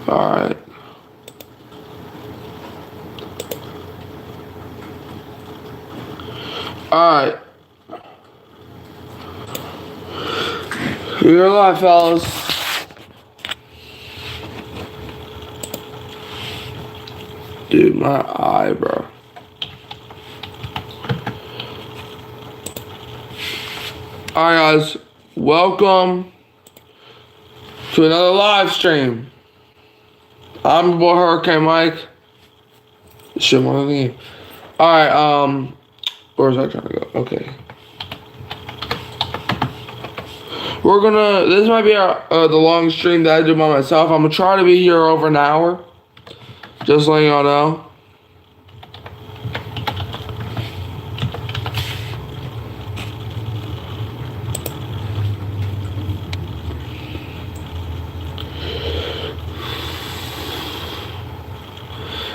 Alright. Alright. You're alive, fellas. Dude, my eye, bro. Alright, guys. Welcome to another live stream. I'm your boy Hurricane Mike. Shit, one of the game. Alright, where's I trying to go? Okay. We're gonna, this might be the long stream that I do by myself. I'm gonna try to be here over an hour. Just letting y'all know.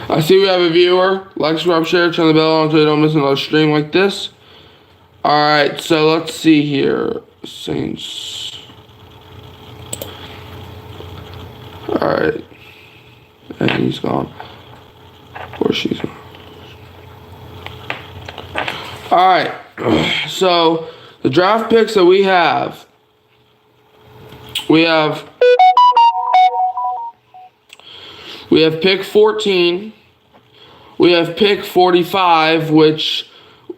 I see we have a viewer. Like, subscribe, share, turn the bell on so you don't miss another stream like this. Alright, so let's see here. Saints. Alright. And he's gone. Or she's gone. Alright. So, the draft picks that we have. We have pick 14. We have pick 45, which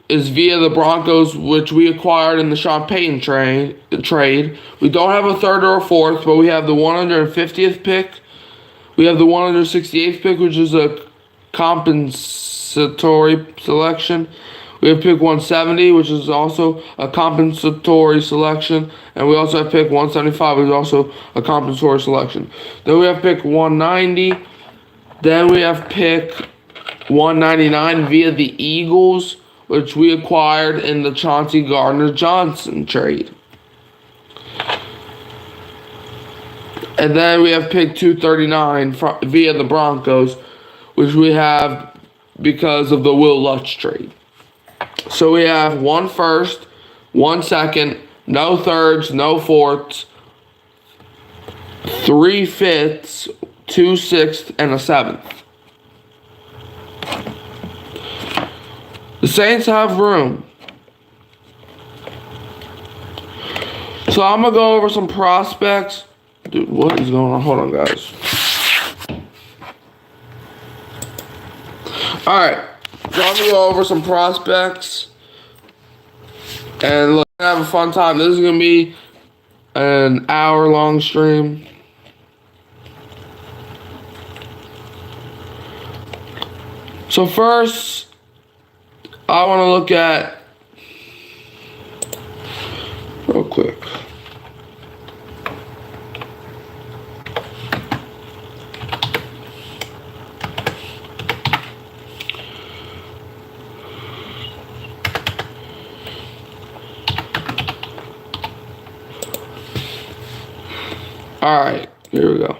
is via the Broncos, which we acquired in the Sean Payton trade. We don't have a third or a fourth, but we have the 150th pick. We have the 168th pick, which is a compensatory selection. We have pick 170, which is also a compensatory selection. And we also have pick 175, which is also a compensatory selection. Then we have pick 190. Then we have pick 199 via the Eagles, which we acquired in the Chauncey Gardner-Johnson trade. And then we have pick 239 via the Broncos, which we have because of the Will Lutz trade. So we have 1 first, 1 second, no thirds, no fourths, 3 fifths, 2 sixths, and a 7th. The Saints have room. So I'm going to go over some prospects. Dude, what is going on? Hold on, guys. Alright. So I'm going to go over some prospects. And let's have a fun time. This is going to be an hour-long stream. So first, I want to look at, real quick. All right, here we go.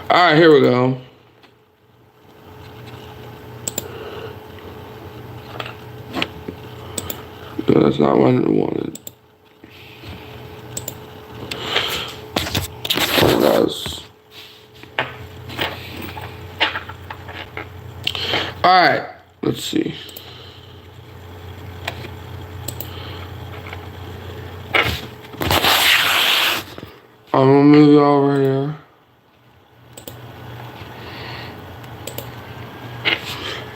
All right, here we go. No, that's not what I wanted. Oh, guys. All right, let's see. I'm gonna move it over here.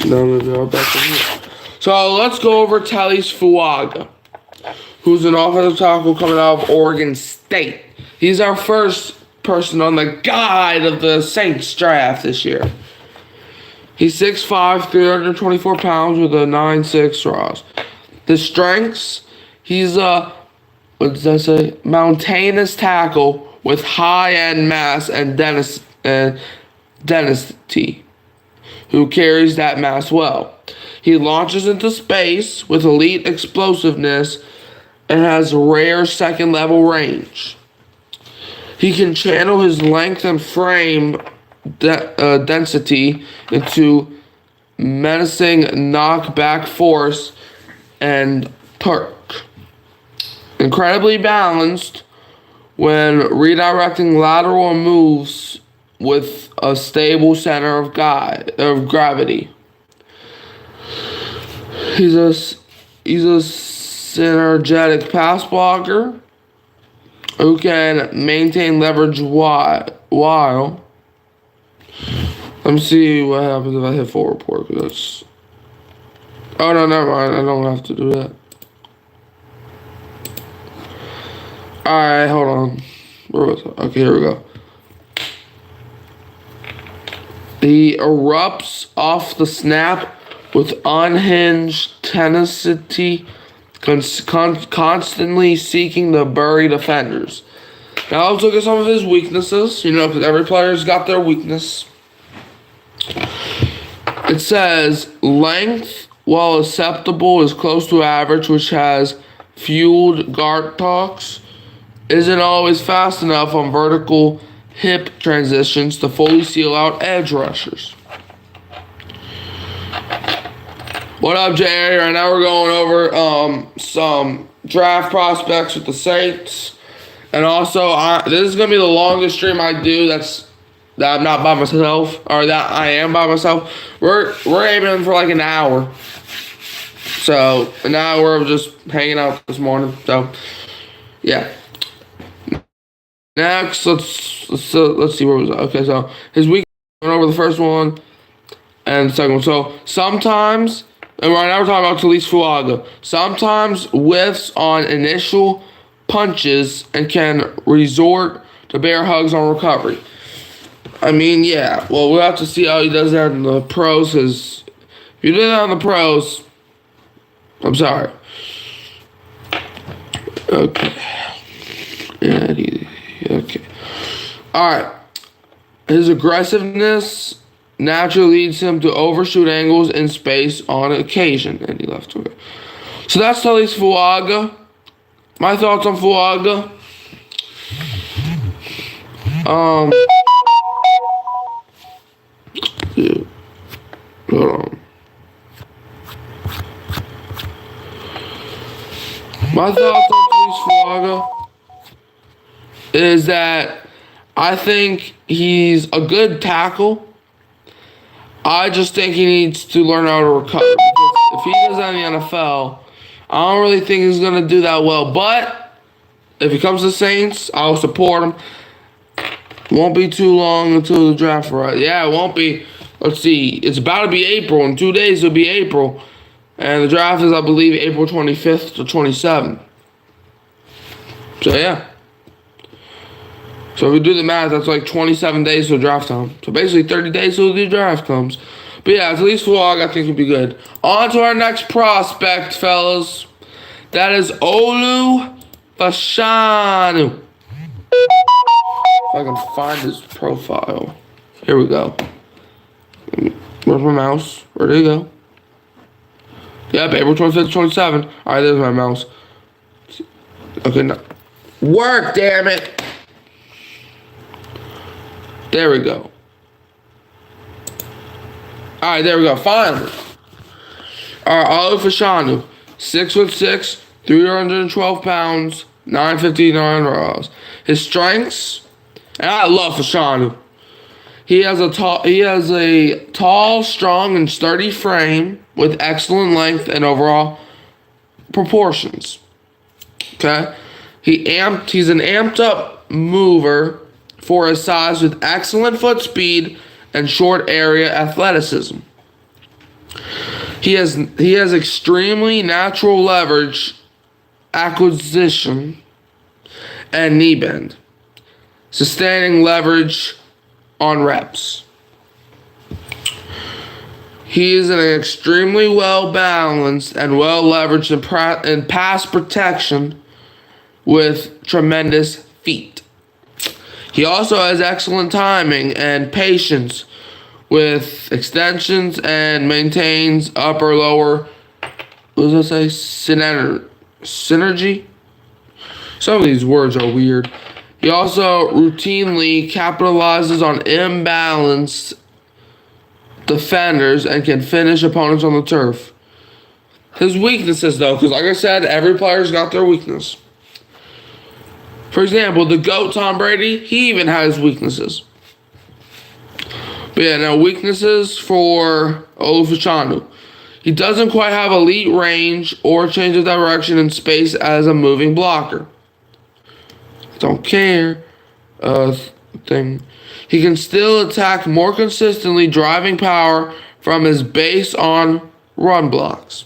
Now move it all back in here. So let's go over Talius Fuaga, who's an offensive tackle coming out of Oregon State. He's our first person on the guide of the Saints draft this year. He's 6'5", 324 pounds with a 9'6" ROS. The strengths, he's a, what does that say? Mountainous tackle with high-end mass and density, who carries that mass well. He launches into space with elite explosiveness and has rare second level range. He can channel his length and frame density into menacing knockback force and perk. Incredibly balanced when redirecting lateral moves with a stable center of gravity. He's a synergetic pass blocker who can maintain leverage while. Let me see what happens if I hit full report. That's. Oh no, never mind. I don't have to do that. Alright, hold on. Where was it? Okay, here we go. He erupts off the snap with unhinged tenacity, constantly seeking to bury defenders. Now let's look at some of his weaknesses, because every player's got their weakness. It says, length, while acceptable, is close to average, which has fueled guard talks. Isn't always fast enough on vertical hip transitions to fully seal out edge rushers. What up, Jerry? Right now we're going over some draft prospects with the Saints. And also, this is going to be the longest stream I do that I'm not by myself, or that I am by myself. We're aiming for like an hour. So, an hour of just hanging out this morning. So, yeah. Next, let's see where was I. Okay, so his week went over the first one and the second one. So sometimes, and right now we're talking about Taliese Fuaga. Sometimes whiffs on initial punches and can resort to bear hugs on recovery. I mean, yeah. Well, we'll have to see how he does that in the pros. Because if you do that in the pros, I'm sorry. Okay. Yeah. Okay. Alright. His aggressiveness naturally leads him to overshoot angles in space on occasion. And he left away. So that's Taliese Fuaga. My thoughts on Fuaga. Dude. Hold on. My thoughts on Taliese Fuaga is that I think he's a good tackle. I just think he needs to learn how to recover. Because if he does that in the NFL, I don't really think he's going to do that well. But if he comes to Saints, I'll support him. Won't be too long until the draft, right? Yeah, it won't be. Let's see. It's about to be April. In 2 days, it'll be April. And the draft is, I believe, April 25th to 27th. So, yeah. So if we do the math, that's like 27 days till draft time. So basically 30 days till the draft comes. But yeah, at least Fuaga I think he'll be good. On to our next prospect, fellas. That is Olu Fashanu. If I can find his profile. Here we go. Where's my mouse? Where did it go? Yep, April 25th, 27. Alright, there's my mouse. Okay, now. Work, damn it! There we go. Alright, there we go. Finally. Alright, Olu Fashanu. 6'6", 312 pounds, 959 raws. His strengths, and I love Fashanu. He has a tall, strong, and sturdy frame with excellent length and overall proportions. Okay? He's an amped up mover for his size with excellent foot speed and short area athleticism. He has extremely natural leverage acquisition and knee bend, sustaining leverage on reps. He is an extremely well balanced and well leveraged in pass protection with tremendous feet. He also has excellent timing and patience with extensions and maintains upper lower. What does that say? Synergy. Some of these words are weird. He also routinely capitalizes on imbalanced defenders and can finish opponents on the turf. His weaknesses, though, because like I said, every player's got their weakness. For example, the GOAT Tom Brady, he even has weaknesses. But yeah, now weaknesses for Olu. He doesn't quite have elite range or change of direction in space as a moving blocker. Don't care. Thing. He can still attack more consistently, driving power from his base on run blocks.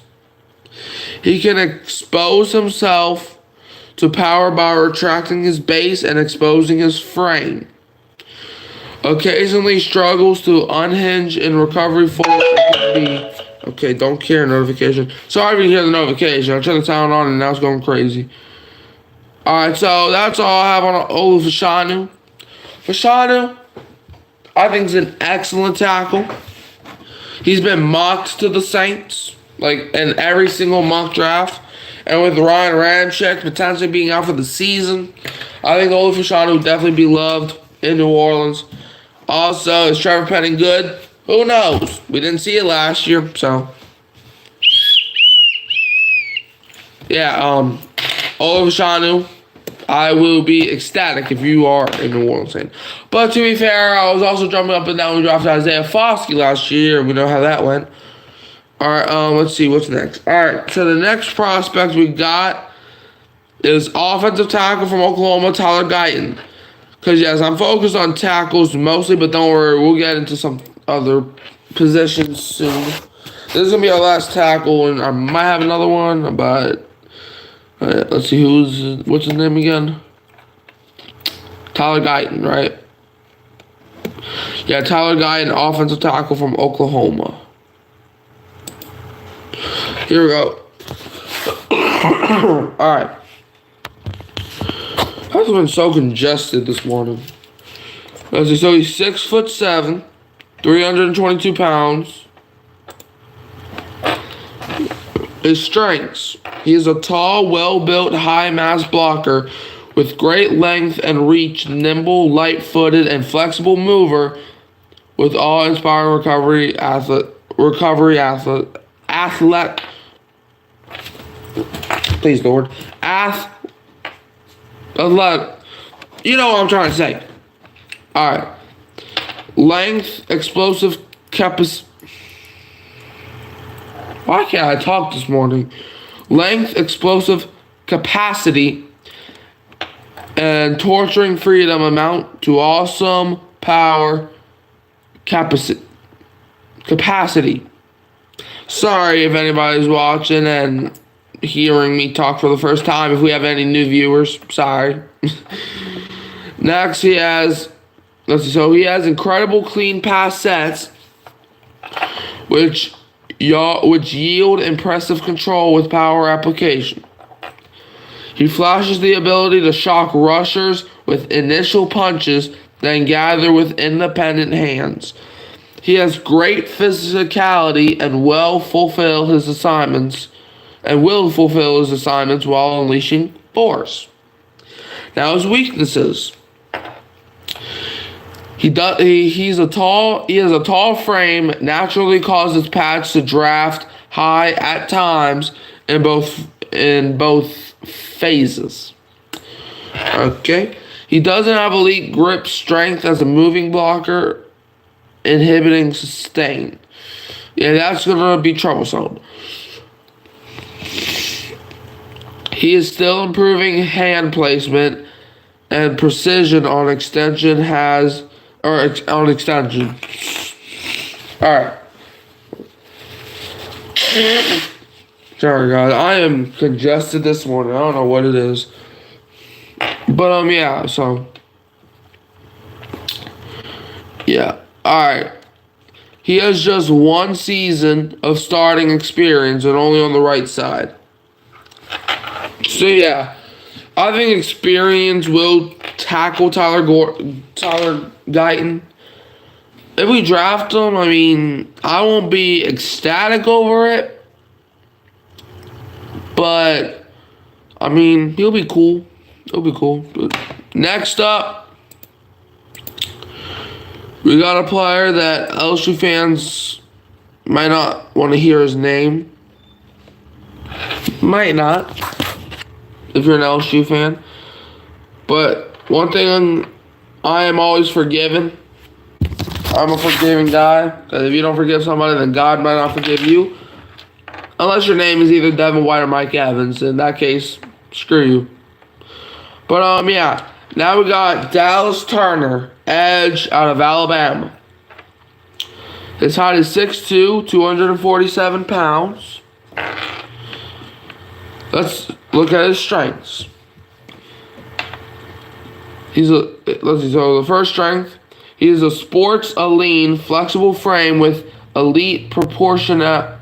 He can expose himself to power by retracting his base and exposing his frame. Occasionally struggles to unhinge in recovery force. Okay, don't care notification. Sorry if you hear the notification. I turned the sound on and now it's going crazy. Alright, so that's all I have on Olu Fashanu. Fashanu, I think, is an excellent tackle. He's been mocked to the Saints, like in every single mock draft. And with Ryan Ramczyk potentially being out for the season, I think Olu Fashanu would definitely be loved in New Orleans. Also, is Trevor Penning good? Who knows? We didn't see it last year, so. Yeah, Olu Fashanu, I will be ecstatic if you are a New Orleans fan. But to be fair, I was also jumping up and down when we drafted Isaiah Foskey last year. We know how that went. Alright, let's see what's next. Alright, so the next prospect we got is offensive tackle from Oklahoma, Tyler Guyton. Because, yes, I'm focused on tackles mostly, but don't worry, we'll get into some other positions soon. This is going to be our last tackle, and I might have another one, but let's see what's his name again? Tyler Guyton, right? Yeah, Tyler Guyton, offensive tackle from Oklahoma. Here we go. Alright. I've been so congested this morning. So he's 6'7", 322 pounds. His strengths. He is a tall, well-built, high-mass blocker with great length and reach, nimble, light-footed, and flexible mover with awe-inspiring recovery athlete. Please, Lord. You know what I'm trying to say. Alright. Length, explosive capacity. Why can't I talk this morning? Length, explosive capacity, and torturing freedom amount to awesome power capacity. Sorry if anybody's watching and hearing me talk for the first time. If we have any new viewers, sorry. Next, he has incredible clean pass sets, which yield impressive control with power application. He flashes the ability to shock rushers with initial punches, then gather with independent hands. He has great physicality and will fulfill his assignments while unleashing force. Now his weaknesses. He has a tall frame, naturally causes pads to draft high at times in both phases. Okay. He doesn't have elite grip strength as a moving blocker, inhibiting sustain. Yeah, that's gonna be troublesome. He is still improving hand placement and precision on extension. Alright. Sorry guys, I am congested this morning. I don't know what it is. But yeah, so yeah. Alright. He has just one season of starting experience and only on the right side. So yeah, I think experience will tackle Tyler Guyton. if we draft him, I mean, I won't be ecstatic over it. But, I mean, he'll be cool. He'll be cool. Next up, we got a player that LSU fans might not want to hear his name. Might not, if you're an LSU fan. But one thing I am always forgiven. I'm a forgiving guy. Because if you don't forgive somebody, then God might not forgive you. Unless your name is either Devin White or Mike Evans. In that case, screw you. But, yeah. Now we got Dallas Turner, edge out of Alabama. His height is 6'2", 247 pounds. Let's look at his strengths. So the first strength, he is a sports lean, flexible frame with elite proportional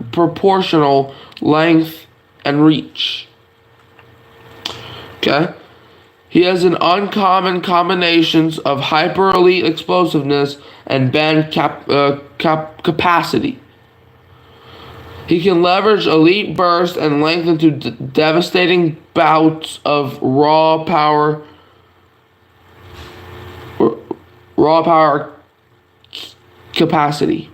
length and reach. Okay. He has an uncommon combinations of hyper elite explosiveness and bend capacity. He can leverage elite burst and length into devastating bouts of raw power capacity.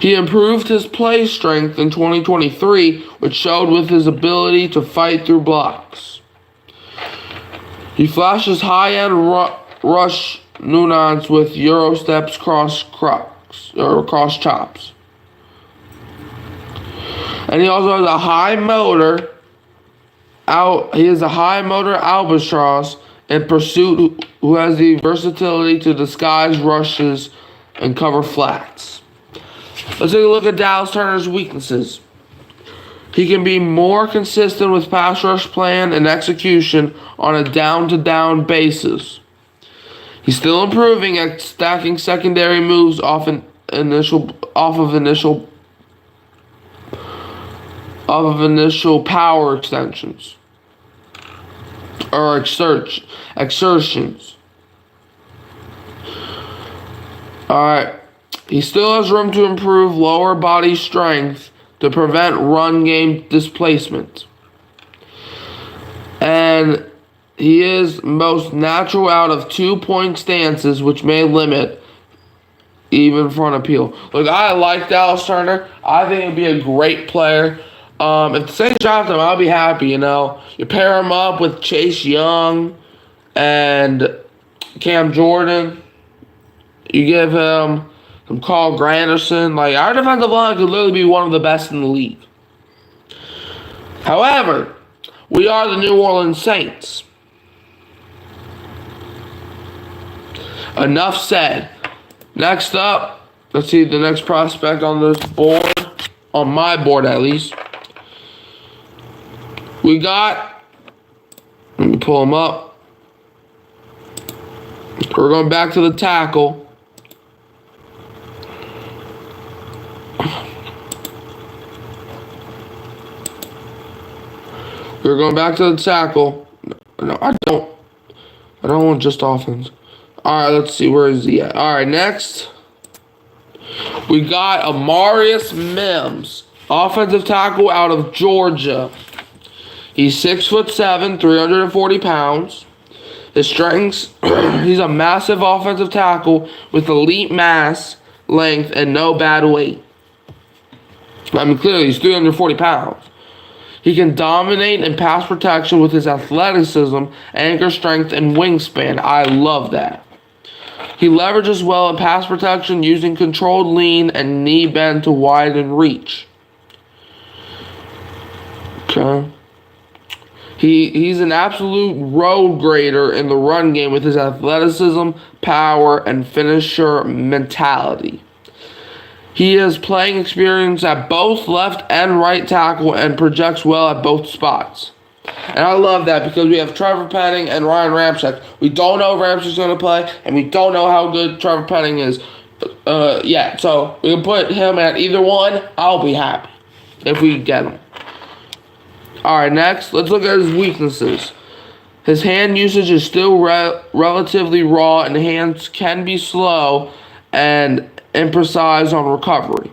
He improved his play strength in 2023, which showed with his ability to fight through blocks. He flashes high-end rush nuance with Euro steps cross chops. And he also has a high motor albatross in pursuit who has the versatility to disguise rushes and cover flats. Let's take a look at Dallas Turner's weaknesses. He can be more consistent with pass rush plan and execution on a down-to-down basis. He's still improving at stacking secondary moves off of initial power extensions or exertions. All right. He still has room to improve lower body strength to prevent run game displacement. And he is most natural out of 2-point stances, which may limit even front appeal. Look, I like Dallas Turner. I think he'd be a great player. If the Saints draft him, I'll be happy, You pair him up with Chase Young and Cam Jordan. You give him some Carl Granderson. Our defensive line could literally be one of the best in the league. However, we are the New Orleans Saints. Enough said. Next up, let's see the next prospect on this board. On my board, at least. We got, let me pull him up. We're going back to the tackle. We're going back to the tackle. No, I don't want just offense. All right, let's see. Where is he at? All right, next. We got Amarius Mims, offensive tackle out of Georgia. He's 6'7", 340 pounds. His strengths, he's a massive offensive tackle with elite mass, length, and no bad weight. I mean, clearly, he's 340 pounds. He can dominate in pass protection with his athleticism, anchor strength, and wingspan. I love that. He leverages well in pass protection using controlled lean and knee bend to widen reach. Okay. He's an absolute road grader in the run game with his athleticism, power, and finisher mentality. He has playing experience at both left and right tackle and projects well at both spots. And I love that because we have Trevor Penning and Ryan Ramczyk. We don't know if Ramczyk's going to play, and we don't know how good Trevor Penning is yet. So we can put him at either one. I'll be happy if we get him. All right, next, let's look at his weaknesses. His hand usage is still relatively raw, and hands can be slow and imprecise on recovery.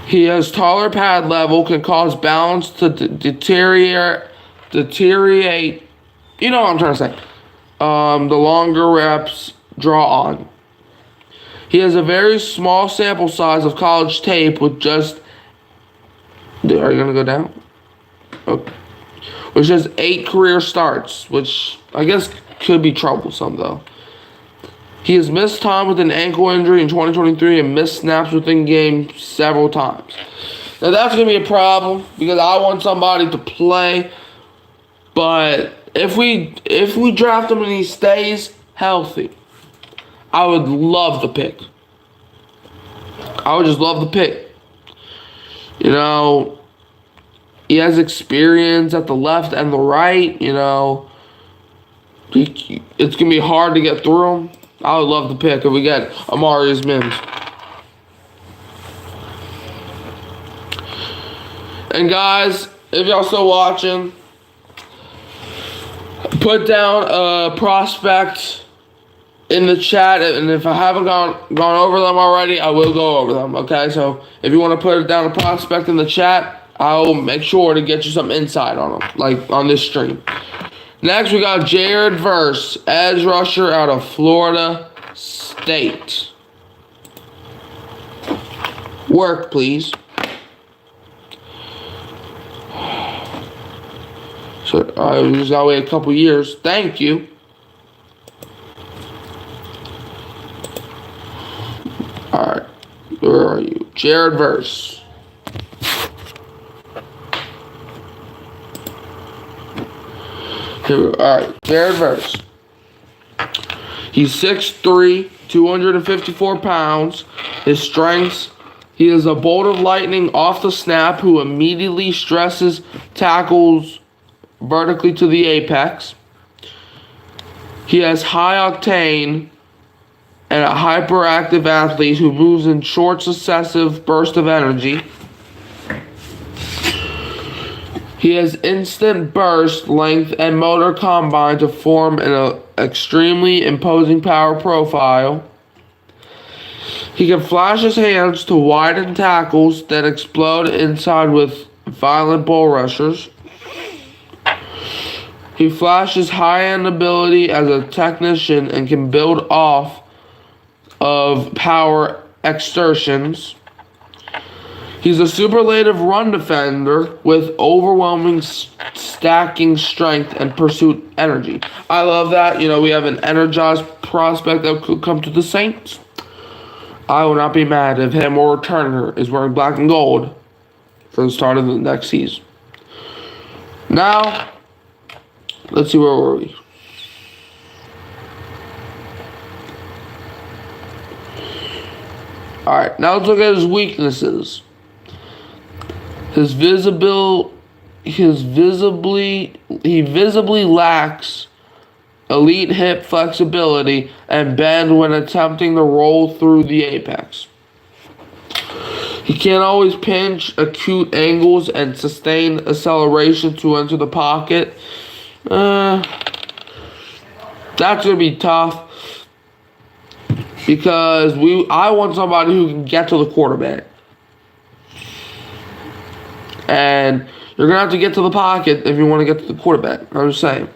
He has taller pad level, can cause balance to deteriorate. You know what I'm trying to say. The longer reps draw on. He has a very small sample size of college tape with just... Are you going to go down? Okay. Which has 8 career starts, which I guess could be troublesome, though. He has missed time with an ankle injury in 2023 and missed snaps within game several times. Now, that's going to be a problem because I want somebody to play. But if we draft him and he stays healthy, I would love the pick. I would just love the pick. You know, he has experience at the left and the right. You know, it's going to be hard to get through him. I would love the pick if we get Amarius Mims. And guys, if y'all still watching, put down a prospect in the chat, and if I haven't gone over them already, I will go over them, okay? So if you want to put down a prospect in the chat, I'll make sure to get you some insight on them, like on this stream. Next, we got Jared Verse, edge rusher out of Florida State. Work, please. So I just gotta wait a couple years. Thank you. Alright. Where are you? Jared Verse. Alright, Jared Verse. He's 6'3", 254 pounds. His strengths: he is a bolt of lightning off the snap who immediately stresses tackles vertically to the apex. He has high octane and a hyperactive athlete who moves in short successive bursts of energy. He has instant burst, length, and motor combined to form an extremely imposing power profile. He can flash his hands to widen tackles, then explode inside with violent bull rushers. He flashes high-end ability as a technician and can build off of power exertions. He's a superlative run defender with overwhelming stacking strength and pursuit energy. I love that. You know, we have an energized prospect that could come to the Saints. I will not be mad if him or Turner is wearing black and gold for the start of the next season. Now, let's see, where were we? Alright, now let's look at his weaknesses. He visibly lacks elite hip flexibility and bend when attempting to roll through the apex. He can't always pinch acute angles and sustain acceleration to enter the pocket. That's going to be tough because I want somebody who can get to the quarterback. And you're going to have to get to the pocket if you want to get to the quarterback. I'm just saying.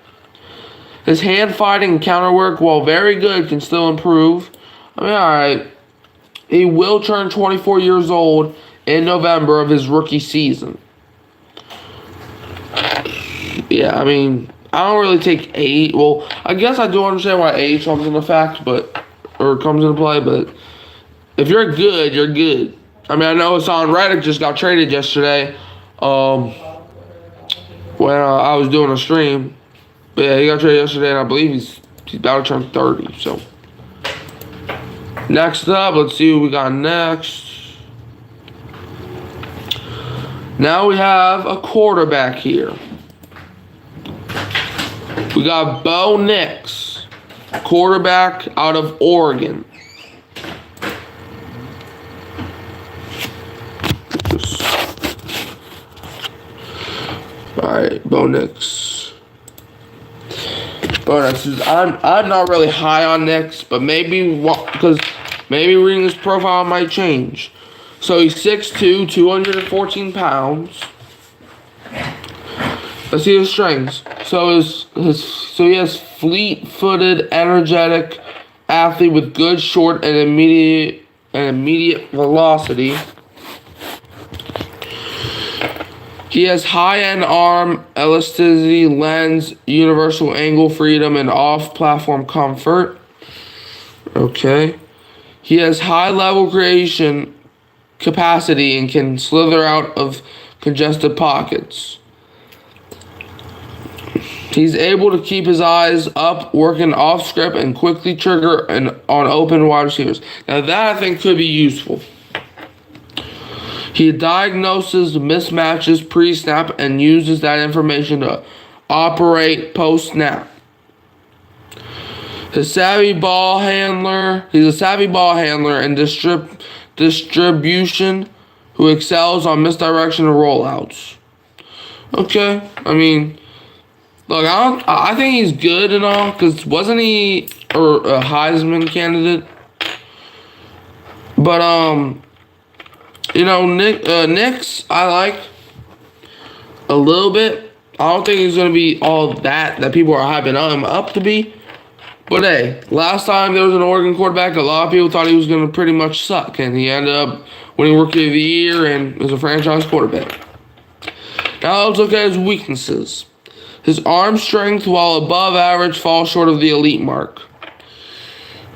His hand fighting and counter work, while very good, can still improve. I mean, alright. He will turn 24 years old in November of his rookie season. Yeah, I mean, I don't really take age. Well, I guess I do understand why age comes into fact, or comes into play, but if you're good, you're good. I mean, I know Hassan Reddick just got traded yesterday. When I was doing a stream. But yeah, he got traded yesterday, and I believe he's about to turn 30, so. Next up, let's see what we got next. Now we have a quarterback here. We got Bo Nix, quarterback out of Oregon. Alright, Bo Nix. bonuses. I'm not really high on Knicks, but maybe because maybe reading his profile might change. So he's 6'2", 214 pounds. Let's see his strengths. So he has fleet-footed, energetic athlete with good short and immediate velocity. He has high-end arm elasticity, lens, universal angle freedom, and off-platform comfort. Okay. He has high-level creation capacity and can slither out of congested pockets. He's able to keep his eyes up, working off script, and quickly trigger on open wide receivers. Now that I think could be useful. He diagnoses mismatches pre-snap and uses that information to operate post-snap. He's a savvy ball handler and distribution who excels on misdirection and rollouts. Okay, I mean, look, I think he's good and all, because wasn't he a Heisman candidate? But, Knicks, I like a little bit. I don't think he's going to be all that people are hyping him up to be. But hey, last time there was an Oregon quarterback, a lot of people thought he was going to pretty much suck. And he ended up winning Rookie of the Year and was a franchise quarterback. Now let's look at his weaknesses. His arm strength, while above average, falls short of the elite mark.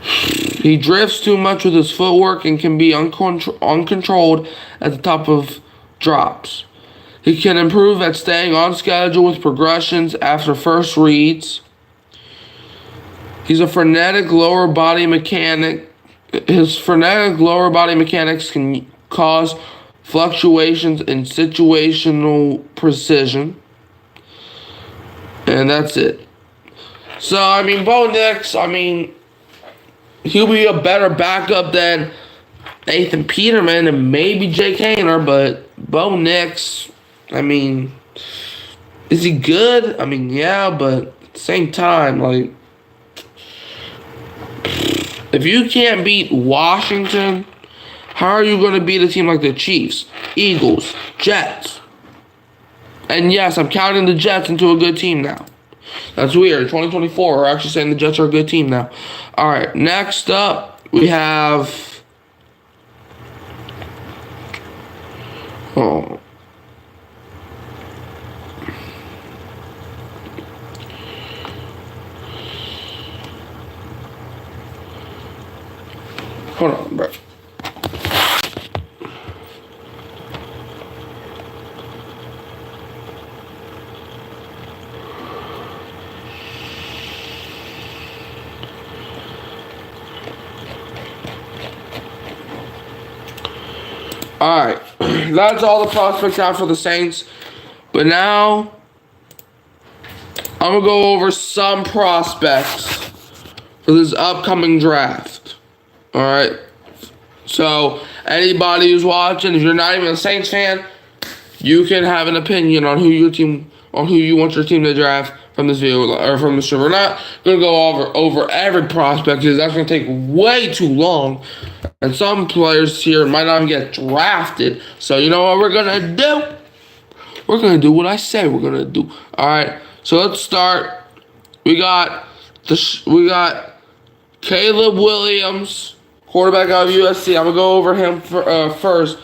He drifts too much with his footwork and can be uncontrolled at the top of drops. He can improve at staying on schedule with progressions after first reads. He's a frenetic lower body mechanic. His frenetic lower body mechanics can cause fluctuations in situational precision. And that's it. So, I mean, Bo Nix, he'll be a better backup than Nathan Peterman and maybe Jake Haener, but Bo Nix, is he good? Yeah, but at the same time, if you can't beat Washington, how are you going to beat a team like the Chiefs, Eagles, Jets? And yes, I'm counting the Jets into a good team now. That's weird. 2024, we're actually saying the Jets are a good team now. All right, next up, we have... Oh. Hold on, bro. Alright, that's all the prospects out for the Saints. But now, I'm going to go over some prospects for this upcoming draft. Alright, so anybody who's watching, if you're not even a Saints fan, you can have an opinion on who you want your team to draft from this video or from this show. We're not going to go over every prospect because that's going to take way too long. And some players here might not even get drafted. So you know what we're going to do? We're going to do what I say we're going to do. All right. So let's start. We got Caleb Williams, quarterback out of USC. I'm going to go over him first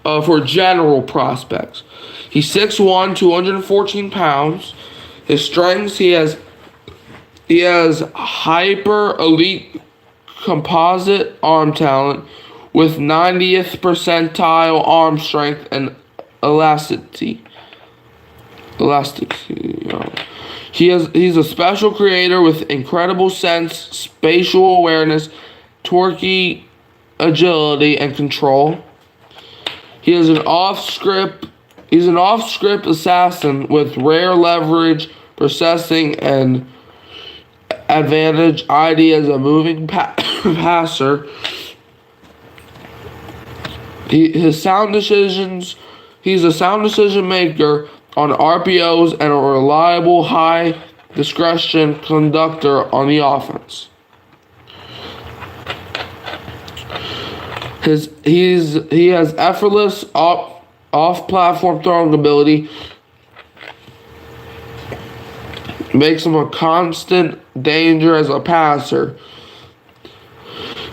for general prospects. He's 6'1", 214 pounds. His strengths, he has hyper elite composite arm talent with 90th percentile arm strength and elasticity. He's a special creator with incredible sense, spatial awareness, torquey agility, and control. He's an off-script assassin with rare leverage, processing, and advantage ID as a moving passer. He's a sound decision maker on RPOs and a reliable high discretion conductor on the offense. He has effortless off-platform throwing ability, makes him a constant danger as a passer.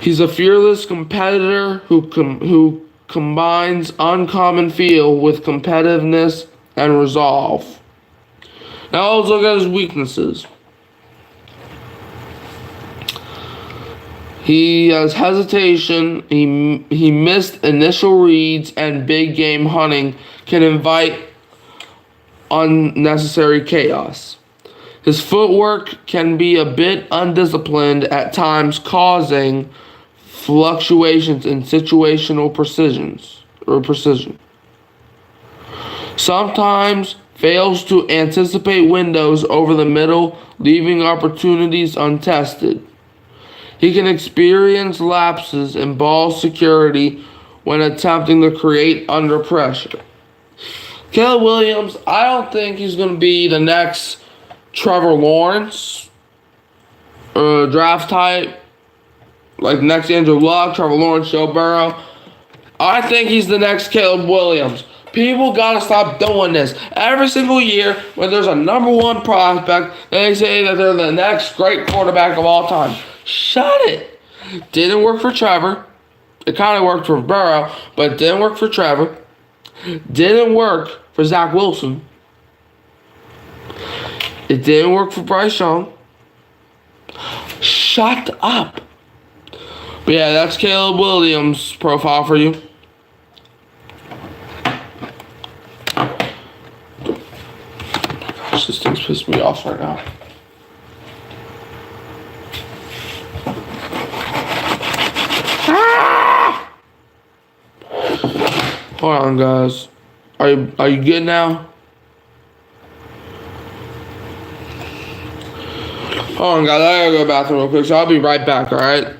He's a fearless competitor who combines uncommon feel with competitiveness and resolve. Now let's look at his weaknesses. He has hesitation, he missed initial reads, and big game hunting can invite unnecessary chaos. His footwork can be a bit undisciplined at times, causing fluctuations in situational precision. Sometimes fails to anticipate windows over the middle, leaving opportunities untested. He can experience lapses in ball security when attempting to create under pressure. Caleb Williams, I don't think he's going to be the next Trevor Lawrence draft type, like next Andrew Luck, Trevor Lawrence, Joe Burrow. I think he's the next Caleb Williams. People gotta stop doing this. Every single year when there's a number one prospect, they say that they're the next great quarterback of all time. Shut it. Didn't work for Trevor. It kind of worked for Burrow, but it didn't work for Trevor. Didn't work for Zach Wilson. It didn't work for Bryce Young. Shut up. But yeah, that's Caleb Williams' profile for you. Gosh, this thing's pissing me off right now. Hold on, guys. Are you good now? Hold on, guys. I gotta go to the bathroom real quick, so I'll be right back, alright?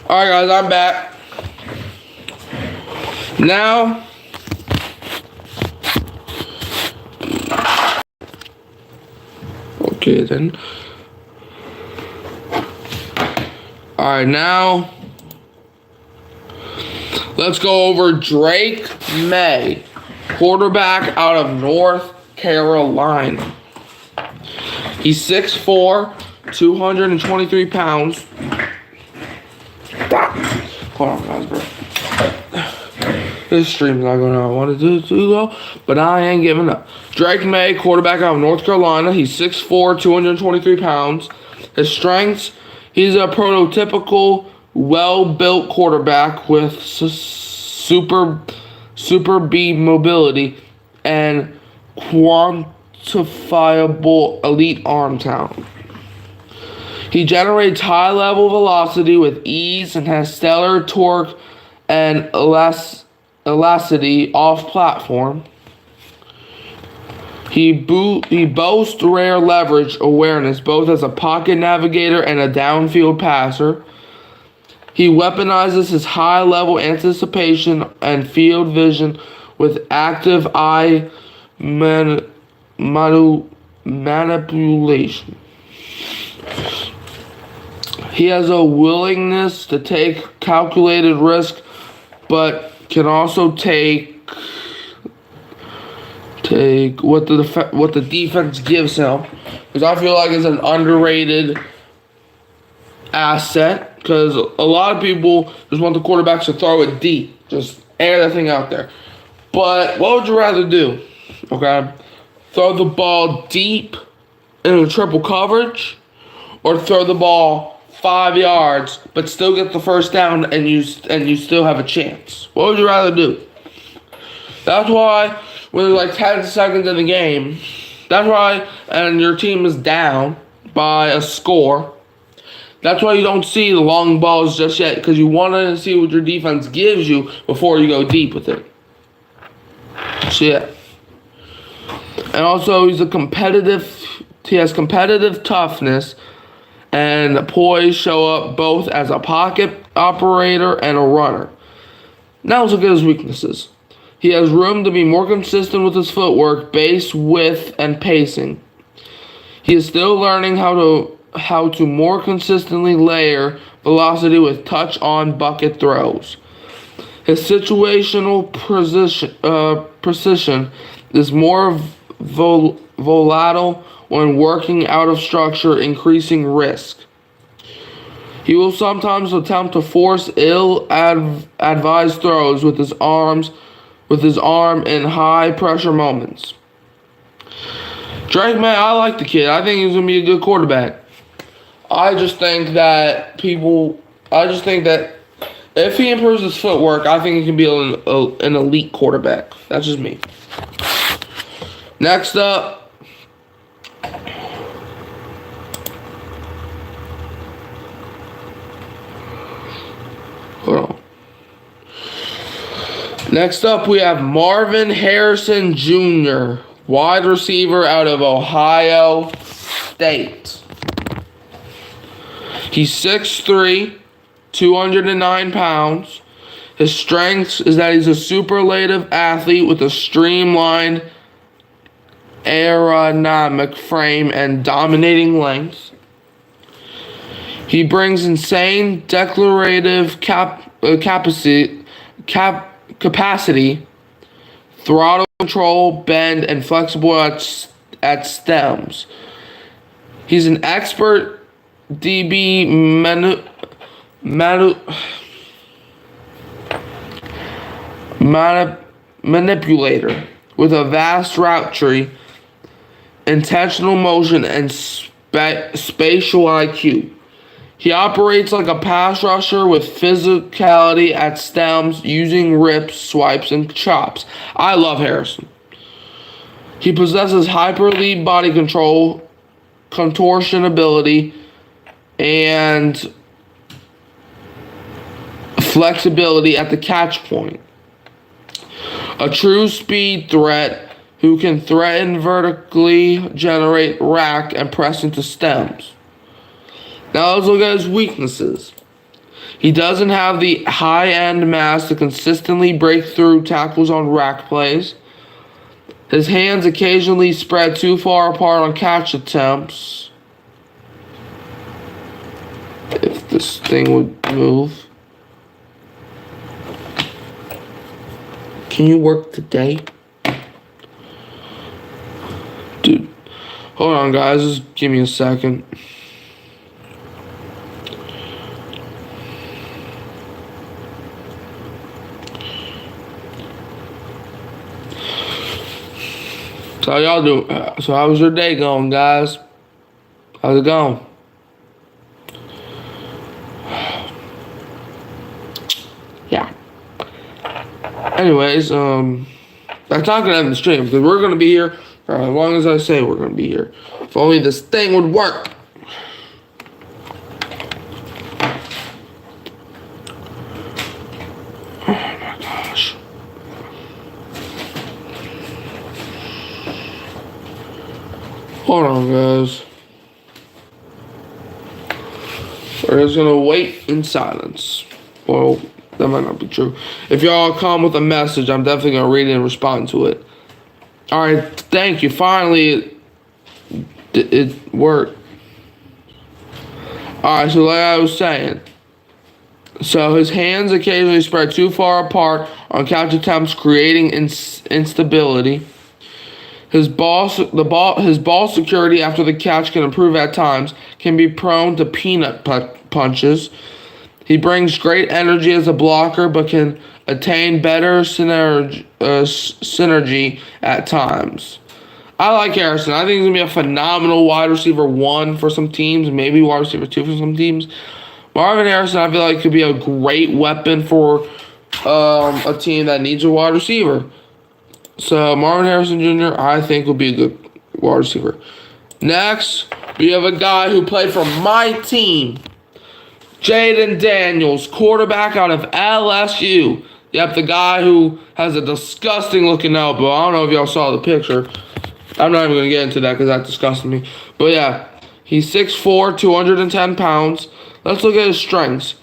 Alright, guys, I'm back. Now, okay then. Alright, now let's go over Drake May, quarterback out of North Carolina. He's 6'4", 223 pounds. Hold on, guys, bro. This stream's not going to want to do though, but I ain't giving up. Drake May, quarterback out of North Carolina. He's 6'4", 223 pounds. His strengths, he's a prototypical, well-built quarterback with super B mobility and quantifiable elite arm talent. He generates high-level velocity with ease and has stellar torque and elasticity off-platform. He boasts rare leverage awareness, both as a pocket navigator and a downfield passer. He weaponizes his high-level anticipation and field vision with active eye manipulation. He has a willingness to take calculated risk, but can also take what the defense gives him, because I feel like it's an underrated asset. Because a lot of people just want the quarterbacks to throw it deep, just air that thing out there. But what would you rather do? Okay, throw the ball deep into triple coverage, or throw the ball 5 yards but still get the first down and you still have a chance? What would you rather do? That's why when there's like 10 seconds in the game, and your team is down by a score, that's why you don't see the long balls just yet, because you want to see what your defense gives you before you go deep with it. So yeah. And also he has competitive toughness and poise, show up both as a pocket operator and a runner. Now let's look at his weaknesses. He has room to be more consistent with his footwork, base width, and pacing. He is still learning how to more consistently layer velocity with touch-on bucket throws. His situational precision is more volatile when working out of structure, increasing risk. He will sometimes attempt to force ill-advised throws with his arm in high-pressure moments. Drake, man, I like the kid. I think he's going to be a good quarterback. I just think that if he improves his footwork, I think he can be an elite quarterback. That's just me. Next up, hold on. Next up, we have Marvin Harrison Jr., wide receiver out of Ohio State. He's 6'3", 209 pounds. His strengths is that he's a superlative athlete with a streamlined aerodynamic frame and dominating length. He brings insane declarative capacity, throttle control, bend, and flexible at stems. He's an expert DB manipulator with a vast route tree, intentional motion, and spatial IQ. He operates like a pass rusher with physicality at stems, using rips, swipes, and chops. I love Harrison. He possesses hyper-lead body control, contortion ability, and flexibility at the catch point. A true speed threat who can threaten vertically, generate rack, and press into stems. Now let's look at his weaknesses. He doesn't have the high-end mass to consistently break through tackles on rack plays. His hands occasionally spread too far apart on catch attempts. If this thing would move. Can you work today? Dude, hold on guys, just give me a second. So how y'all do? So how was your day going, guys? How's it going? Yeah. Anyways, that's not gonna end the stream because we're gonna be here for as long as I say we're gonna be here. If only this thing would work. Oh my gosh. Hold on, guys. We're just gonna wait in silence. Well, that might not be true. If y'all come with a message, I'm definitely gonna read it and respond to it. Alright, thank you. Finally, it worked. Alright, so like I was saying. So his hands occasionally spread too far apart on catch attempts, creating instability. His ball security after the catch can improve at times. Can be prone to peanut punches. He brings great energy as a blocker, but can attain better synergy at times. I like Harrison. I think he's gonna be a phenomenal wide receiver 1 for some teams, maybe wide receiver 2 for some teams. Marvin Harrison, I feel like, could be a great weapon for a team that needs a wide receiver. So Marvin Harrison Jr., I think, will be a good wide receiver. Next, we have a guy who played for my team, Jaden Daniels, quarterback out of LSU. Yep, the guy who has a disgusting looking elbow. I don't know if y'all saw the picture. I'm not even going to get into that because that disgusted me. But yeah, he's 6'4", 210 pounds. Let's look at his strengths.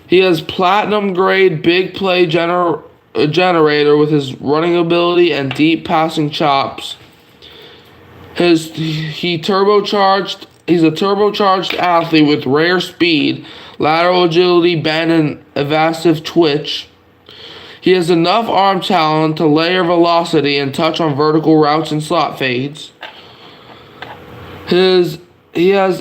He has platinum grade big play generator with his running ability and deep passing chops. He's a turbocharged athlete with rare speed, lateral agility, bend, and evasive twitch. He has enough arm talent to layer velocity and touch on vertical routes and slot fades. He has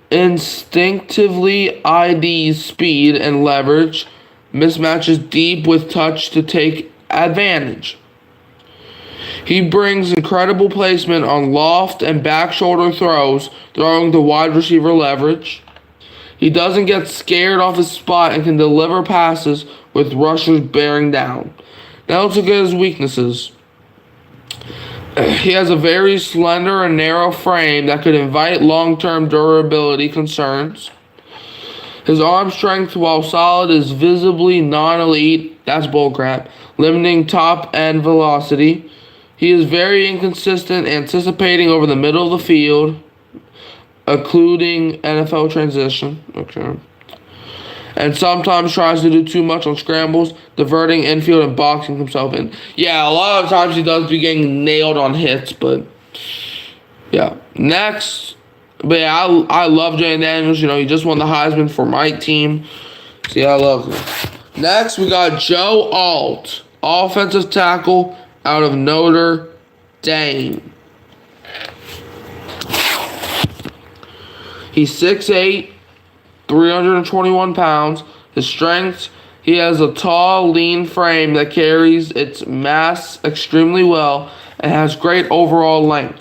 instinctively IDs speed and leverage, mismatches deep with touch to take advantage. He brings incredible placement on loft and back shoulder throws, throwing the wide receiver leverage. He doesn't get scared off his spot and can deliver passes with rushers bearing down. Now let's look at his weaknesses. He has a very slender and narrow frame that could invite long-term durability concerns. His arm strength, while solid, is visibly non-elite. That's bullcrap. Limiting top-end velocity. He is very inconsistent, anticipating over the middle of the field, including NFL transition. Okay. And sometimes tries to do too much on scrambles, diverting infield and boxing himself in. Yeah, a lot of times he does be getting nailed on hits, but yeah. Next, but yeah, I love Jaden Daniels. You know, he just won the Heisman for my team. So yeah, I love him. Next, we got Joe Alt, offensive tackle out of Notre Dame. He's 6'8", 321 pounds. His strengths, he has a tall, lean frame that carries its mass extremely well and has great overall length.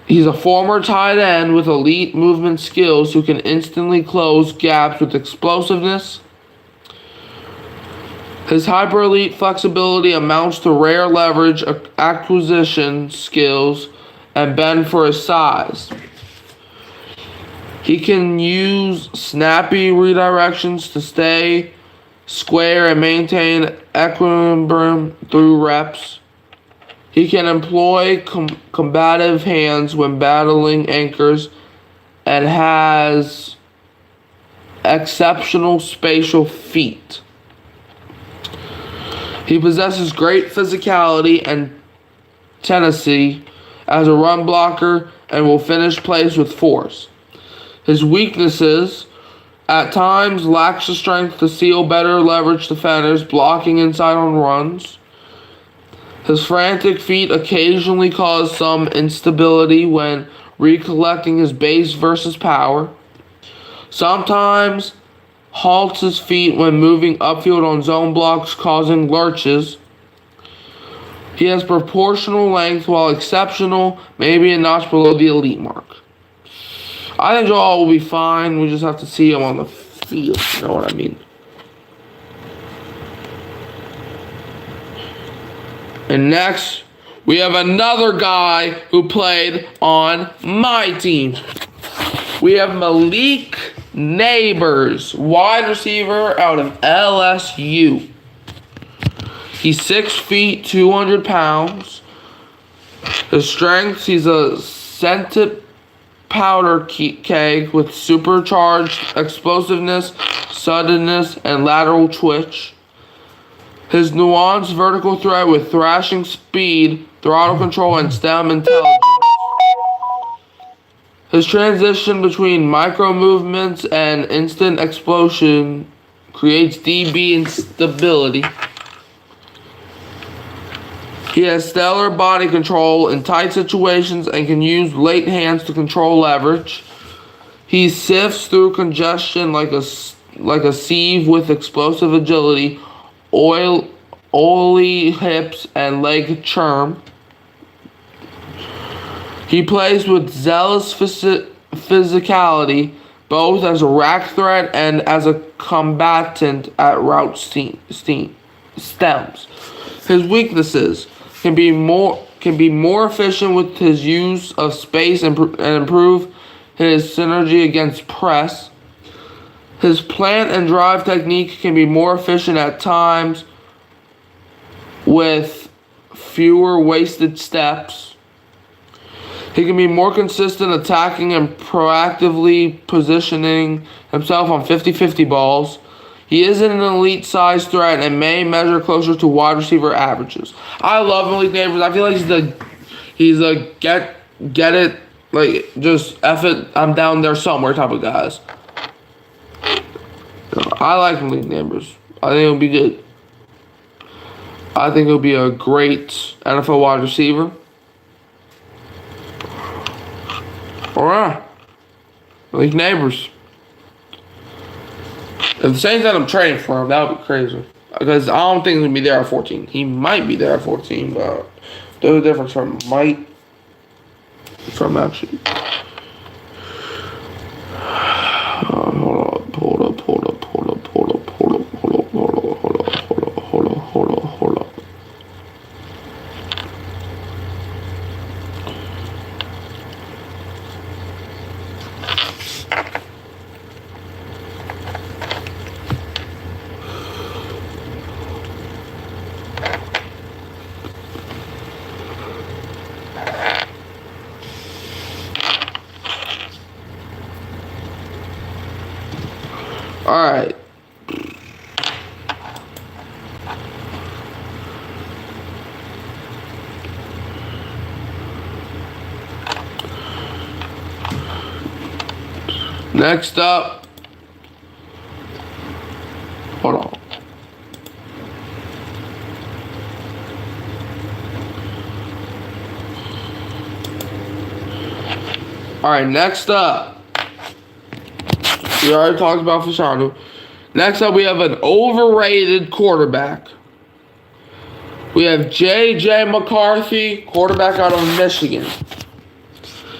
He's a former tight end with elite movement skills who can instantly close gaps with explosiveness. His hyper-elite flexibility amounts to rare leverage acquisition skills and bend for his size. He can use snappy redirections to stay square and maintain equilibrium through reps. He can employ combative hands when battling anchors and has exceptional spatial feet. He possesses great physicality and tenacity as a run blocker and will finish plays with force. His weaknesses, at times, lacks the strength to seal better leverage defenders, blocking inside on runs. His frantic feet occasionally cause some instability when recollecting his base versus power. Sometimes halts his feet when moving upfield on zone blocks, causing lurches. He has proportional length while exceptional, maybe a notch below the elite mark. I think Joel will be fine. We just have to see him on the field. You know what I mean? And next, we have another guy who played on my team. We have Malik Neighbors, wide receiver out of LSU. He's 6 feet, 200 pounds. His strengths, he's a scented powder keg with supercharged explosiveness, suddenness, and lateral twitch. His nuanced vertical threat with thrashing speed, throttle control, and stem intelligence. His transition between micro movements and instant explosion creates DB instability. He has stellar body control in tight situations and can use late hands to control leverage. He sifts through congestion like a sieve with explosive agility, oily hips, and leg churn. He plays with zealous physicality, both as a rack threat and as a combatant at route stems. His weaknesses can be more efficient with his use of space and improve his synergy against press. His plant and drive technique can be more efficient at times with fewer wasted steps. He can be more consistent attacking and proactively positioning himself on 50-50 balls. He isn't an elite size threat and may measure closer to wide receiver averages. I love Malik Nabers. I feel like he's a get it, like just F it, I'm down there somewhere type of guys. I like Malik Nabers. I think it'll be good. I think he'll be a great NFL wide receiver. Alright. Malik Nabers. If the Saints end up trading for him, that would be crazy. Because I don't think he'll be there at 14. He might be there at 14, but there's a difference from might from actually. Hold up. Alright. Next up. Hold on. Alright, next up. We already talked about Fashanu. Next up, we have an overrated quarterback. We have J.J. McCarthy, quarterback out of Michigan.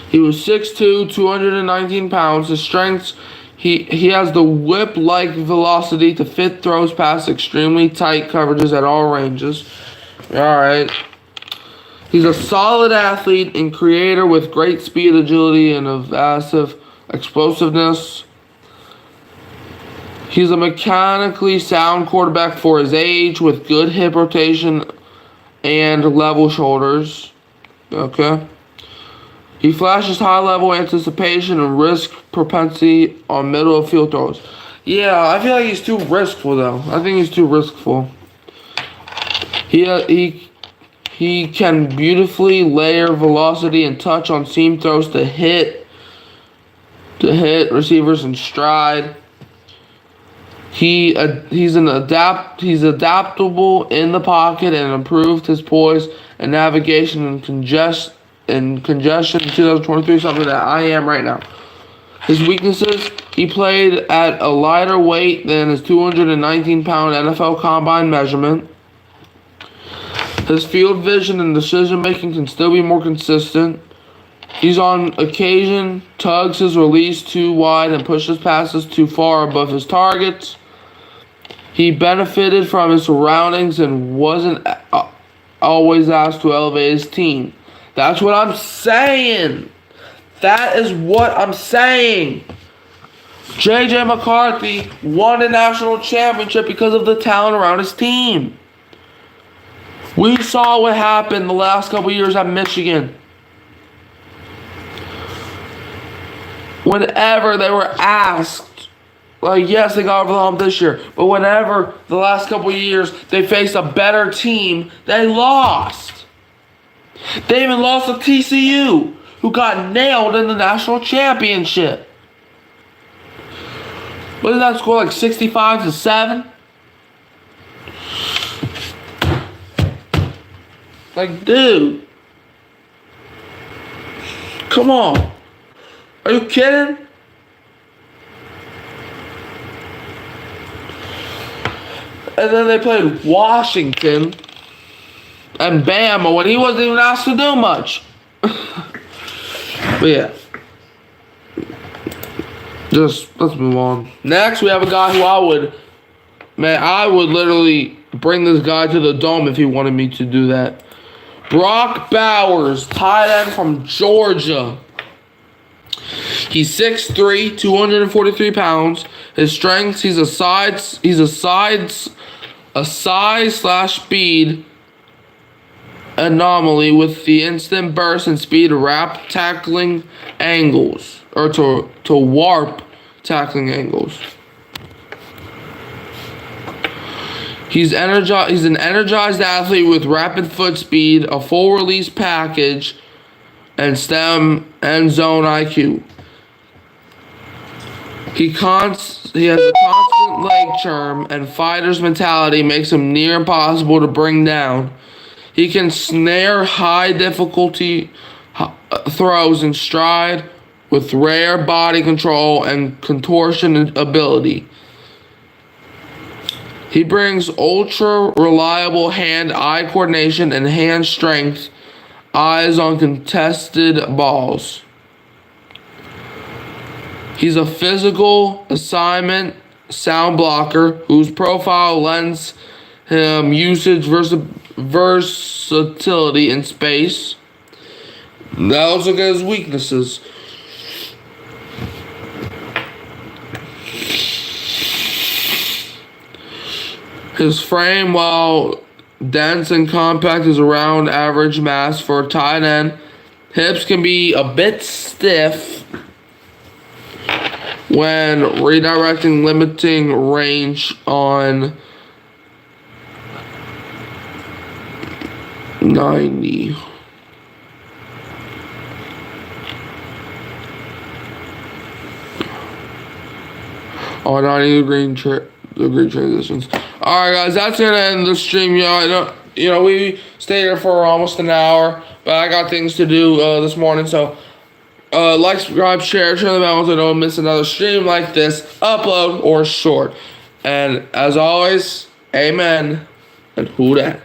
He was 6'2", 219 pounds. His strengths, he has the whip-like velocity to fit throws past extremely tight coverages at all ranges. Alright. He's a solid athlete and creator with great speed, agility, and a massive explosiveness. He's a mechanically sound quarterback for his age with good hip rotation and level shoulders. Okay. He flashes high-level anticipation and risk propensity on middle-of-field throws. Yeah, I feel like he's too riskful, though. I think he's too riskful. He can beautifully layer velocity and touch on seam throws to hit receivers in stride. He's adaptable in the pocket and improved his poise and navigation in congestion in 2023, something that I am right now. His weaknesses, he played at a lighter weight than his 219-pound NFL combine measurement. His field vision and decision-making can still be more consistent. He's on occasion tugs his release too wide and pushes passes too far above his targets. He benefited from his surroundings and wasn't always asked to elevate his team. That's what I'm saying. That is what I'm saying. J.J. McCarthy won a national championship because of the talent around his team. We saw what happened the last couple years at Michigan. Whenever they were asked, like, yes, they got over the hump this year, but whenever the last couple years they faced a better team, they lost. They even lost to TCU, who got nailed in the national championship. What did that score, like 65-7? Like, dude. Come on. Are you kidding? And then they played Washington and Bama when he wasn't even asked to do much. But yeah. Just, let's move on. Next, we have a guy who I would literally bring this guy to the dome if he wanted me to do that. Brock Bowers, tight end from Georgia. He's 6'3", 243 pounds. His strengths, he's a size/speed anomaly with the instant burst and speed to wrap tackling angles, or to warp tackling angles. He's an energized athlete with rapid foot speed, a full release package, and stem and zone IQ. He has a constant leg charm, and fighter's mentality makes him near impossible to bring down. He can snare high difficulty throws in stride with rare body control and contortion ability. He brings ultra reliable hand-eye coordination and hand strength, eyes on contested balls. He's a physical assignment sound blocker whose profile lends him usage versatility in space. Now let's look at his weaknesses. His frame, while dense and compact, is around average mass for a tight end. Hips can be a bit stiff when redirecting, limiting range on 90. Oh, 90 degree transitions. Alright guys, that's gonna end the stream. We stayed here for almost an hour, but I got things to do this morning, so like, subscribe, share, turn the bell so don't miss another stream like this, upload or short. And as always, amen and who dat.